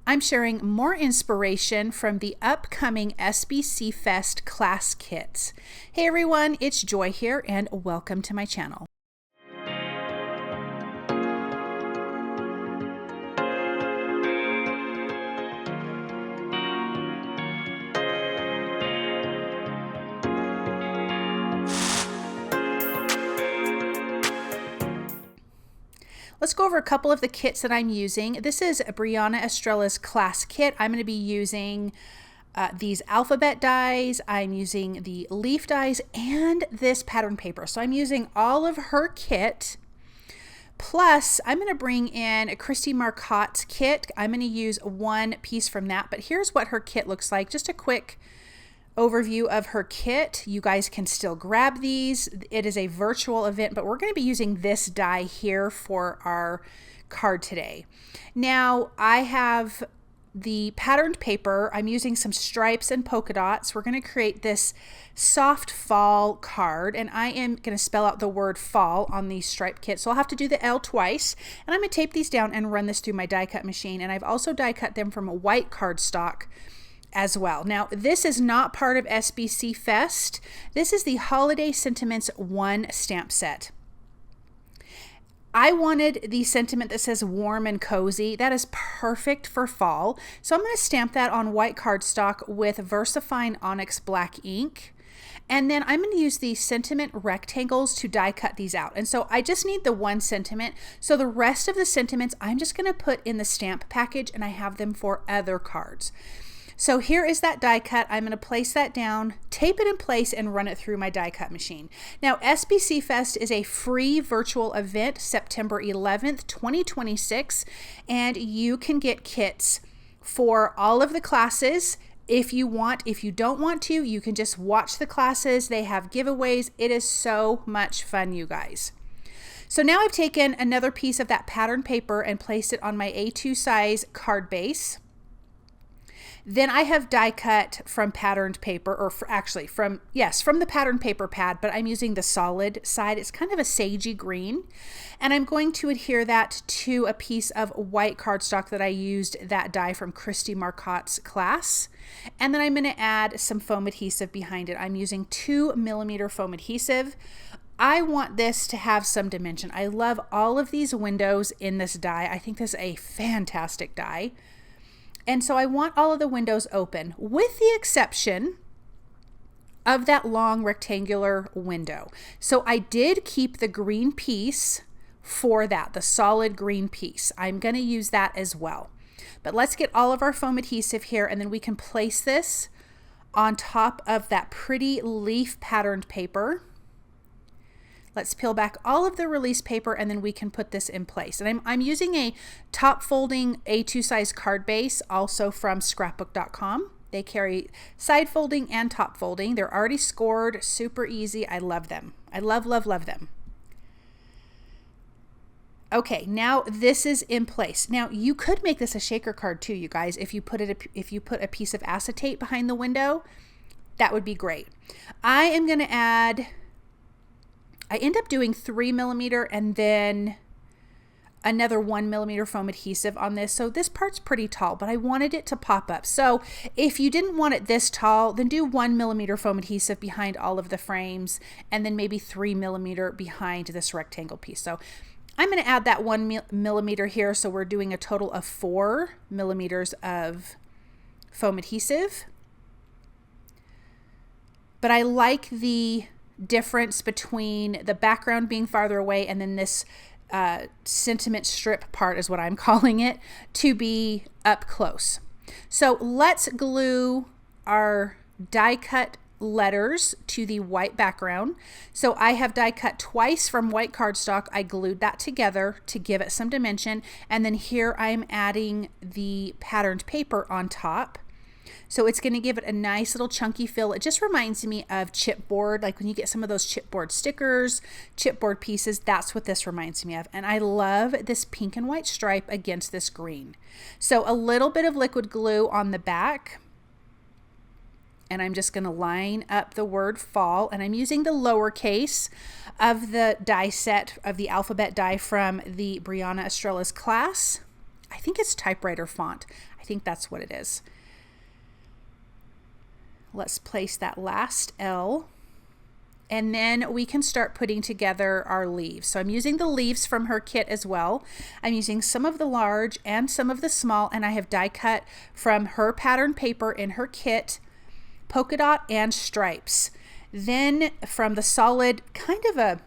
I'm sharing more inspiration from the upcoming SBC Fest class kits. Hey everyone, it's Joy here and welcome to my channel. Let's go over a couple of the kits that I'm using. This is Brianna Estrella's class kit. I'm going to be using these alphabet dies. I'm using the leaf dies and this pattern paper. So I'm using all of her kit. Plus, I'm going to bring in a Kristie Marcotte's kit. I'm going to use one piece from that. But here's what her kit looks like. Just a quick overview of her kit. You guys can still grab these. It is a virtual event, but we're going to be using this die here for our card today. Now I have the patterned paper. I'm using some stripes and polka dots. We're going to create this soft fall card, and I am going to spell out the word fall on these stripe kits. So I'll have to do the L twice, and I'm going to tape these down and run this through my die cut machine. And I've also die cut them from a white cardstock as well. Now, this is not part of SBC Fest. This is the Holiday Sentiments 1 stamp set. I wanted the sentiment that says warm and cozy. That is perfect for fall. So I'm going to stamp that on white cardstock with VersaFine Onyx black ink. And then I'm going to use these sentiment rectangles to die cut these out. And so I just need the one sentiment. So the rest of the sentiments I'm just going to put in the stamp package, and I have them for other cards. So here is that die cut. I'm going to place that down, tape it in place, and run it through my die cut machine. Now, SBC Fest is a free virtual event, September 11th, 2026, and you can get kits for all of the classes if you want. If you don't want to, you can just watch the classes. They have giveaways. It is so much fun, you guys. So now I've taken another piece of that pattern paper and placed it on my A2 size card base. Then I have die cut from patterned paper, or from the patterned paper pad, but I'm using the solid side. It's kind of a sagey green. And I'm going to adhere that to a piece of white cardstock that I used that die from Kristie Marcotte's class. And then I'm going to add some foam adhesive behind it. I'm using 2mm foam adhesive. I want this to have some dimension. I love all of these windows in this die. I think this is a fantastic die. And so I want all of the windows open, with the exception of that long rectangular window. So I did keep the green piece for that, the solid green piece. I'm going to use that as well. But let's get all of our foam adhesive here, and then we can place this on top of that pretty leaf patterned paper. Let's peel back all of the release paper, and then we can put this in place. And I'm using a top folding A2 size card base, also from scrapbook.com. They carry side folding and top folding. They're already scored, super easy. I love them. I love, love, love them. Okay, now this is in place. Now you could make this a shaker card too, you guys. If you put a piece of acetate behind the window, that would be great. I end up doing 3mm and then another 1mm foam adhesive on this. So this part's pretty tall, but I wanted it to pop up. So if you didn't want it this tall, then do 1mm foam adhesive behind all of the frames, and then maybe 3mm behind this rectangle piece. So I'm going to add that 1mm here. So we're doing a total of 4mm of foam adhesive. But I like the difference between the background being farther away and then this sentiment strip part, is what I'm calling it, to be up close. So let's glue our die cut letters to the white background. So I have die cut twice from white cardstock. I glued that together to give it some dimension, and then here I'm adding the patterned paper on top. So it's going to give it a nice little chunky feel. It just reminds me of chipboard, like when you get some of those chipboard stickers, chipboard pieces, that's what this reminds me of. And I love this pink and white stripe against this green. So a little bit of liquid glue on the back. And I'm just going to line up the word fall. And I'm using the lowercase of the die set of the alphabet die from the Brianna Estrella's class. I think it's typewriter font. I think that's what it is. Let's place that last L. And then we can start putting together our leaves. So I'm using the leaves from her kit as well. I'm using some of the large and some of the small, and I have die cut from her pattern paper in her kit, polka dot and stripes. Then from the solid, kind of a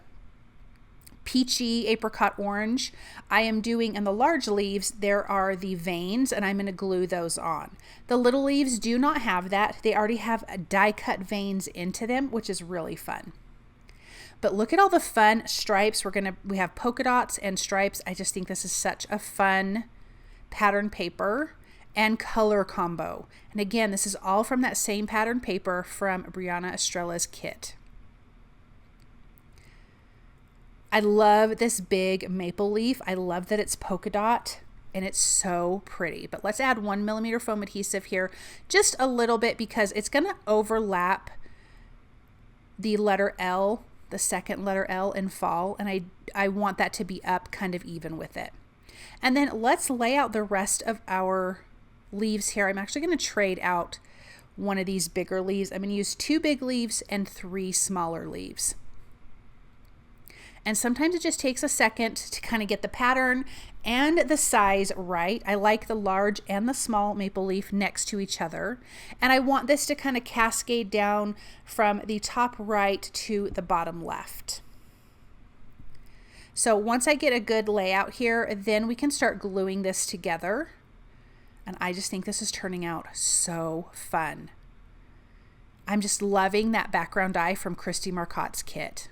peachy apricot orange, I am doing in the large leaves, there are the veins, and I'm going to glue those on. The little leaves do not have that. They already have die cut veins into them, which is really fun. But look at all the fun stripes. We have polka dots and stripes. I just think this is such a fun pattern paper and color combo. And again, this is all from that same pattern paper from Brianna Estrella's kit. I love this big maple leaf. I love that it's polka dot and it's so pretty. But let's add 1mm foam adhesive here, just a little bit, because it's gonna overlap the letter L, the second letter L in fall, and I want that to be up kind of even with it. And then let's lay out the rest of our leaves here. I'm actually gonna trade out one of these bigger leaves. I'm gonna use 2 big leaves and 3 smaller leaves. And sometimes it just takes a second to kind of get the pattern and the size right. I like the large and the small maple leaf next to each other. And I want this to kind of cascade down from the top right to the bottom left. So once I get a good layout here, then we can start gluing this together. And I just think this is turning out so fun. I'm just loving that background die from Kristie Marcotte's kit.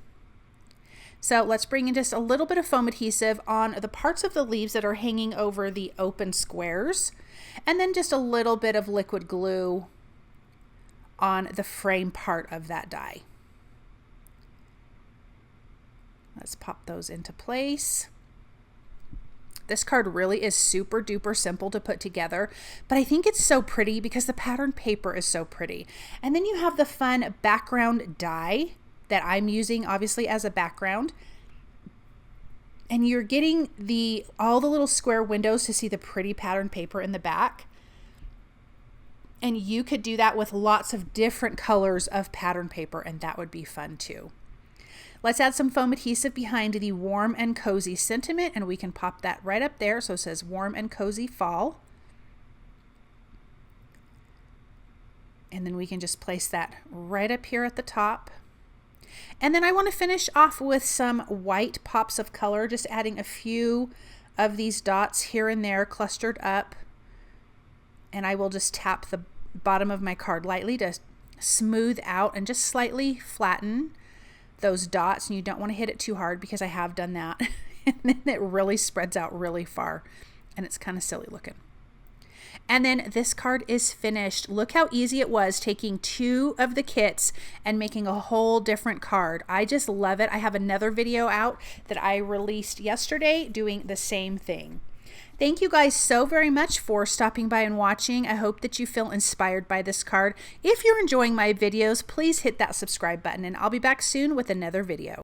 So let's bring in just a little bit of foam adhesive on the parts of the leaves that are hanging over the open squares, and then just a little bit of liquid glue on the frame part of that die. Let's pop those into place. This card really is super duper simple to put together, but I think it's so pretty because the pattern paper is so pretty. And then you have the fun background die that I'm using obviously as a background, and you're getting all the little square windows to see the pretty pattern paper in the back. And you could do that with lots of different colors of pattern paper, and that would be fun too. Let's add some foam adhesive behind the warm and cozy sentiment, and we can pop that right up there so it says warm and cozy fall. And then we can just place that right up here at the top. And then I want to finish off with some white pops of color, just adding a few of these dots here and there clustered up. And I will just tap the bottom of my card lightly to smooth out and just slightly flatten those dots. And you don't want to hit it too hard because I have done that. And then it really spreads out really far and it's kind of silly looking. And then this card is finished. Look how easy it was taking 2 of the kits and making a whole different card. I just love it. I have another video out that I released yesterday doing the same thing. Thank you guys so very much for stopping by and watching. I hope that you feel inspired by this card. If you're enjoying my videos, please hit that subscribe button, and I'll be back soon with another video.